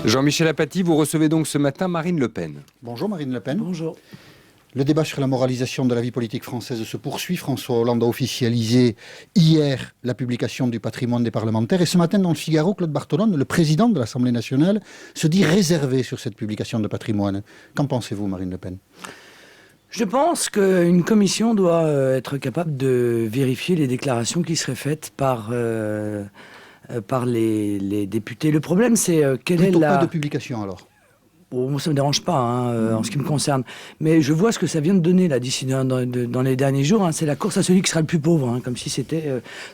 Jean-Michel Apathy, vous recevez donc ce matin Marine Le Pen. Bonjour Marine Le Pen. Bonjour. Le débat sur la moralisation de la vie politique française se poursuit. François Hollande a officialisé hier la publication du patrimoine des parlementaires. Et ce matin, dans le Figaro, Claude Bartolone, le président de l'Assemblée nationale, se dit réservé sur cette publication de patrimoine. Qu'en pensez-vous, Marine Le Pen ? Je pense qu'une commission doit être capable de vérifier les déclarations qui seraient faites par les députés. Le problème, c'est quelle Plutôt est la... pas de publication, alors ? Bon, moi, ça ne me dérange pas en ce qui me concerne. Mais je vois ce que ça vient de donner là, d'ici dans les derniers jours. C'est la course à celui qui sera le plus pauvre. Comme si c'était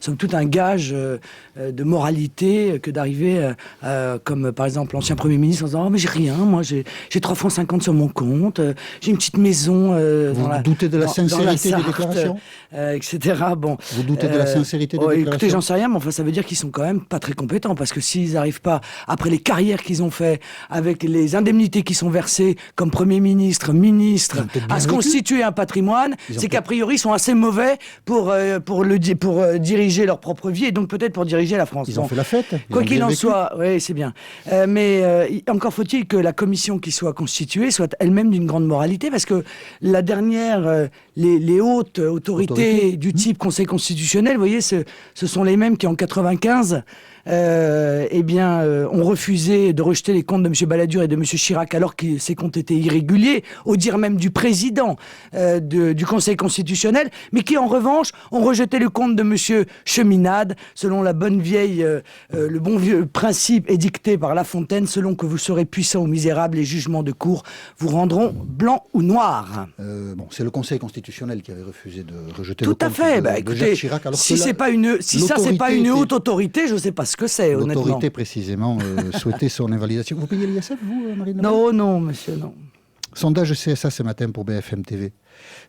somme toute un gage de moralité que d'arriver, comme par exemple l'ancien Premier ministre, en disant « Oh, mais j'ai rien, moi j'ai 3,50 francs sur mon compte, j'ai une petite maison... Vous doutez de la sincérité des déclarations etc. Bon, vous doutez de la sincérité des déclarations? Écoutez, j'en sais rien, mais enfin, ça veut dire qu'ils sont quand même pas très compétents. Parce que s'ils n'arrivent pas, après les carrières qu'ils ont fait, avec les indemnités qui sont versées comme Premier ministre, à se constituer un patrimoine, c'est qu'a priori ils sont assez mauvais pour diriger leur propre vie et donc peut-être pour diriger la France. Ils ont fait la fête. Quoi qu'il en soit, oui, c'est bien. Mais encore faut-il que la commission qui soit constituée soit elle-même d'une grande moralité, parce que la dernière, les hautes autorités du type Conseil constitutionnel, vous voyez, ce sont les mêmes qui en 95 ont refusé de rejeter les comptes de M. Balladur et de M. Chirac alors que ces comptes étaient irréguliers, au dire même du président du Conseil constitutionnel, mais qui en revanche ont rejeté le compte de M. Cheminade, selon la bonne vieille, le bon vieux principe édicté par La Fontaine, selon que vous serez puissant ou misérable, les jugements de cour vous rendront blanc ou noir. C'est le Conseil constitutionnel qui avait refusé de rejeter le compte de Jacques Chirac. Alors si ça c'est pas une haute autorité, je ne sais pas ce que c'est, honnêtement. L'autorité, précisément, souhaitait son invalidation. Vous payez l'ISF, vous, Marine Le Pen ? Non, monsieur, non. Sondage CSA ce matin pour BFM TV.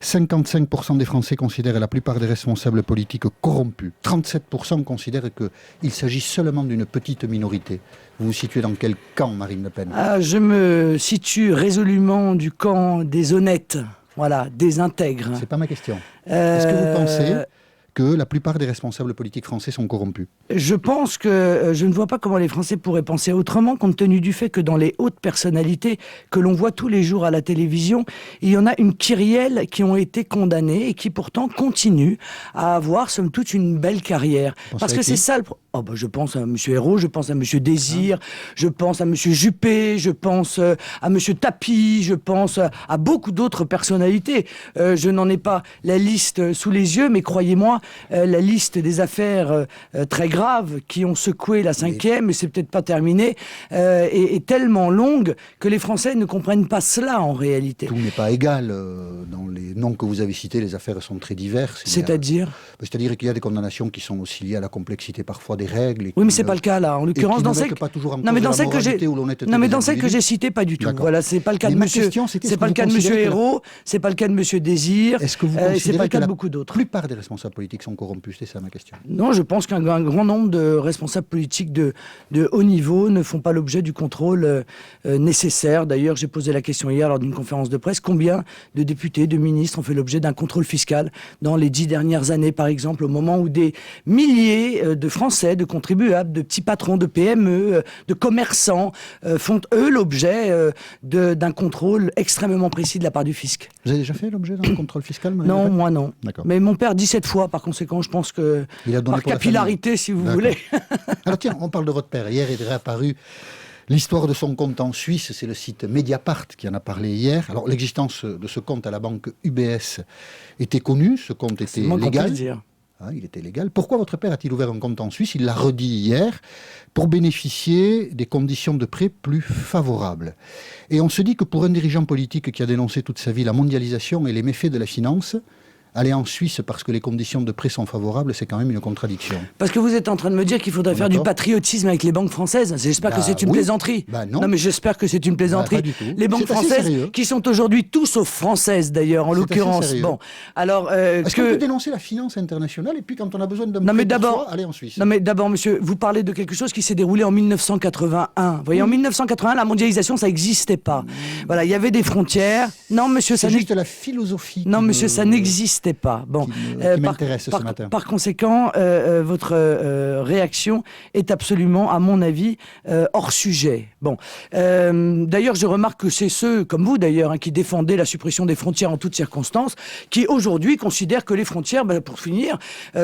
55% des Français considèrent la plupart des responsables politiques corrompus. 37% considèrent qu'il s'agit seulement d'une petite minorité. Vous vous situez dans quel camp, Marine Le Pen ? Je me situe résolument du camp des honnêtes, voilà, des intègres. C'est pas ma question. Est-ce que vous pensez que la plupart des responsables politiques français sont corrompus? Je pense que je ne vois pas comment les Français pourraient penser autrement, compte tenu du fait que dans les hautes personnalités que l'on voit tous les jours à la télévision, il y en a une kyrielle qui ont été condamnées et qui pourtant continuent à avoir, somme toute, une belle carrière. Parce que c'est ça le... je pense à M. Hérault, je pense à M. Désir, je pense à M. Juppé, je pense à M. Tapie, je pense à beaucoup d'autres personnalités. Je n'en ai pas la liste sous les yeux, mais croyez-moi, la liste des affaires très graves qui ont secoué la 5e, mais c'est peut-être pas terminé, est tellement longue que les Français ne comprennent pas cela en réalité. Tout n'est pas égal. Dans les noms que vous avez cités, les affaires sont très diverses. C'est-à-dire ? C'est-à-dire qu'il y a des condamnations qui sont aussi liées à la complexité parfois des règles. Oui, mais c'est pas le cas là. En l'occurrence, dans celles que j'ai citées, pas du tout. Voilà, c'est pas le cas de Monsieur. C'est pas le cas de Monsieur Hérault, c'est pas le cas de Monsieur Désir. Est-ce que vous considérez que beaucoup d'autres. La plupart des responsables politiques sont corrompus, c'est ça ma question. Non, je pense qu'un grand nombre de responsables politiques de haut niveau ne font pas l'objet du contrôle nécessaire. D'ailleurs, j'ai posé la question hier lors d'une conférence de presse. Combien de députés, de ministres ont fait l'objet d'un contrôle fiscal dans les 10 dernières années, par exemple, au moment où des milliers de Français, de contribuables, de petits patrons de PME, de commerçants font, eux, l'objet d'un contrôle extrêmement précis de la part du fisc. Vous avez déjà fait l'objet d'un contrôle fiscal, Marine Non, Le Pen ? moi non. D'accord. Mais mon père 17 fois, par conséquent, je pense que par capillarité, si vous voulez. Alors tiens, on parle de votre père. Hier est réapparu l'histoire de son compte en Suisse. C'est le site Mediapart qui en a parlé hier. Alors l'existence de ce compte à la banque UBS était connue. Ce compte était légal. Il était légal. Pourquoi votre père a-t-il ouvert un compte en Suisse? Il l'a redit hier, pour bénéficier des conditions de prêt plus favorables. Et on se dit que pour un dirigeant politique qui a dénoncé toute sa vie la mondialisation et les méfaits de la finance, aller en Suisse parce que les conditions de prêt sont favorables, c'est quand même une contradiction. Parce que vous êtes en train de me dire qu'il faudrait faire du patriotisme avec les banques françaises. J'espère que c'est une plaisanterie. Non, mais j'espère que c'est une plaisanterie. Pas du tout. Les banques françaises, qui sont aujourd'hui tout sauf françaises d'ailleurs, en l'occurrence. Bon, alors est-ce qu'on peut dénoncer la finance internationale et puis quand on a besoin d'un prêt pour soi, aller en Suisse? Non mais d'abord, monsieur, vous parlez de quelque chose qui s'est déroulé en 1981. Vous voyez, en 1981, la mondialisation, ça n'existait pas. Voilà, il y avait des frontières. Non, monsieur, c'est juste la philosophie. Non, monsieur, ça n'existait n'existait pas. Bon, qui m'intéresse ce matin. Par conséquent, votre réaction est absolument, à mon avis, hors sujet. Bon, d'ailleurs, je remarque que c'est ceux, comme vous d'ailleurs, qui défendaient la suppression des frontières en toutes circonstances, qui aujourd'hui considèrent que les frontières, pour finir,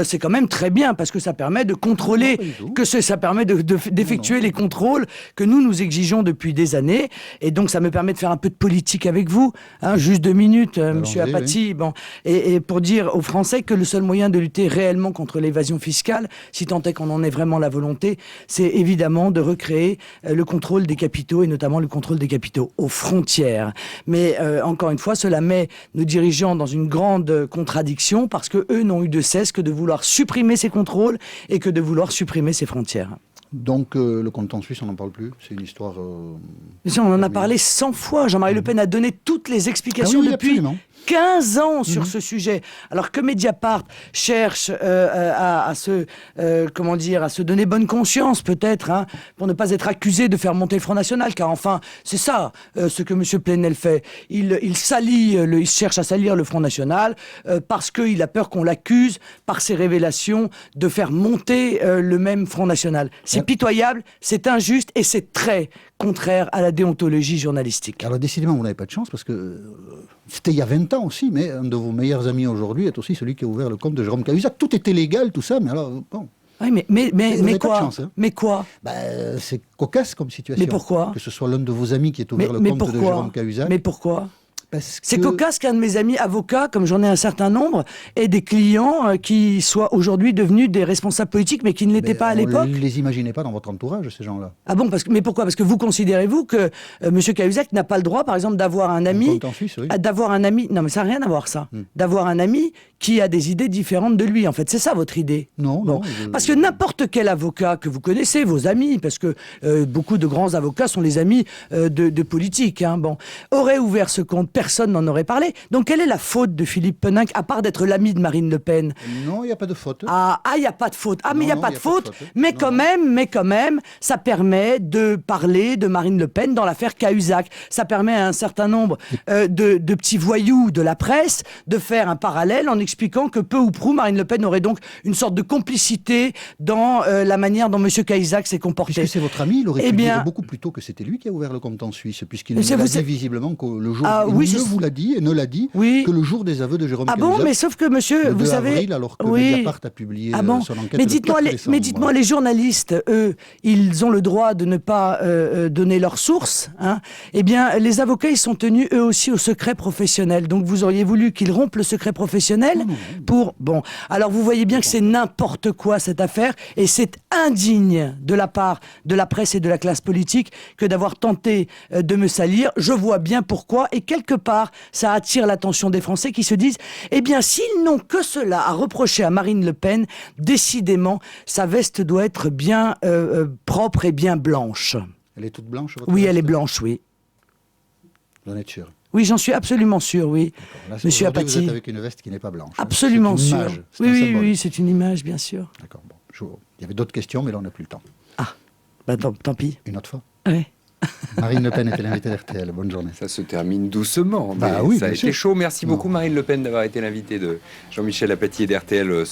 c'est quand même très bien parce que ça permet de contrôler, ça permet d'effectuer les contrôles que nous exigeons depuis des années. Et donc, ça me permet de faire un peu de politique avec vous, hein, juste 2 minutes, monsieur Apathy. Oui. Bon, et pour dire aux Français que le seul moyen de lutter réellement contre l'évasion fiscale, si tant est qu'on en ait vraiment la volonté, c'est évidemment de recréer le contrôle des capitaux et notamment le contrôle des capitaux aux frontières. Mais encore une fois, cela met nos dirigeants dans une grande contradiction parce que eux n'ont eu de cesse que de vouloir supprimer ces contrôles et que de vouloir supprimer ces frontières. Donc le compte en Suisse, on n'en parle plus. C'est une histoire... on en a parlé 100 fois. Jean-Marie Le Pen a donné toutes les explications depuis absolument. 15 ans sur ce sujet. Alors que Mediapart cherche à se donner bonne conscience, peut-être, hein, pour ne pas être accusé de faire monter le Front National, car enfin, c'est ça ce que M. Plenel fait. Il cherche à salir le Front National parce qu'il a peur qu'on l'accuse, par ses révélations, de faire monter le même Front National. C'est pitoyable, c'est injuste et c'est très contraire à la déontologie journalistique. Alors décidément, vous n'avez pas de chance parce que c'était il y a 20 ans aussi, mais un de vos meilleurs amis aujourd'hui est aussi celui qui a ouvert le compte de Jérôme Cahuzac. Tout était légal, tout ça, mais alors, bon... Oui, mais quoi chance, hein. Mais quoi c'est cocasse comme situation. Mais pourquoi? Que ce soit l'un de vos amis qui ait ouvert le compte de Jérôme Cahuzac. Mais pourquoi? C'est cocasse qu'un de mes amis avocats, comme j'en ai un certain nombre, ait des clients qui soient aujourd'hui devenus des responsables politiques, mais qui ne l'étaient pas à l'époque. Vous ne les imaginez pas dans votre entourage, ces gens-là. Ah bon, mais pourquoi? Parce que vous considérez-vous que M. Cahuzac n'a pas le droit, par exemple, d'avoir un ami... En Suisse, oui. D'avoir un ami... Non, mais ça n'a rien à voir, ça. D'avoir un ami qui a des idées différentes de lui, en fait. C'est ça, votre idée? Non, bon. Parce que n'importe quel avocat que vous connaissez, vos amis, parce que beaucoup de grands avocats sont les amis de politiques, hein, bon, aurait ouvert ce compte, personne n'en aurait parlé. Donc, quelle est la faute de Philippe Peninck, à part d'être l'ami de Marine Le Pen? Non, il n'y a pas de faute. Il n'y a pas de faute. Mais il n'y a pas de faute. Mais quand même, ça permet de parler de Marine Le Pen dans l'affaire Cahuzac. Ça permet à un certain nombre de petits voyous de la presse de faire un parallèle en expliquant que peu ou prou, Marine Le Pen aurait donc une sorte de complicité dans la manière dont M. Cahuzac s'est comporté. Puisque c'est votre ami, il aurait pu dire beaucoup plus tôt que c'était lui qui a ouvert le compte en Suisse, puisqu'il nous l'a dit visiblement que le jour... vous l'a dit et ne l'a dit que le jour des aveux de Jérôme Cahuzac. Ah bon, mais sauf que monsieur, vous savez... avril, alors que Mediapart a publié son enquête. Mais dites-moi, les journalistes, eux, ils ont le droit de ne pas donner leurs sources. Hein. Eh bien, les avocats, ils sont tenus eux aussi au secret professionnel. Donc vous auriez voulu qu'ils rompent le secret professionnel pour... Bon, alors vous voyez bien que c'est n'importe quoi cette affaire et c'est indigne de la part de la presse et de la classe politique que d'avoir tenté de me salir. Je vois bien pourquoi et quelque part, ça attire l'attention des Français qui se disent eh bien, s'ils n'ont que cela à reprocher à Marine Le Pen, décidément, sa veste doit être bien propre et bien blanche. Elle est toute blanche, votre Oui, veste? elle est blanche, oui. Vous en êtes sûr? Oui, j'en suis absolument sûr, oui. Là, Monsieur Apathy. Vous êtes avec une veste qui n'est pas blanche. Absolument sûr. Image, oui, c'est une image, bien sûr. D'accord, bon. Il y avait d'autres questions, mais là, on n'a plus le temps. Ah, tant pis. Une autre fois? Oui. Marine Le Pen était l'invitée d'RTL. Bonne journée. Ça se termine doucement. Oui, ça a été chaud. Merci beaucoup, Marine Le Pen, d'avoir été l'invitée de Jean-Michel Apathy et d'RTL.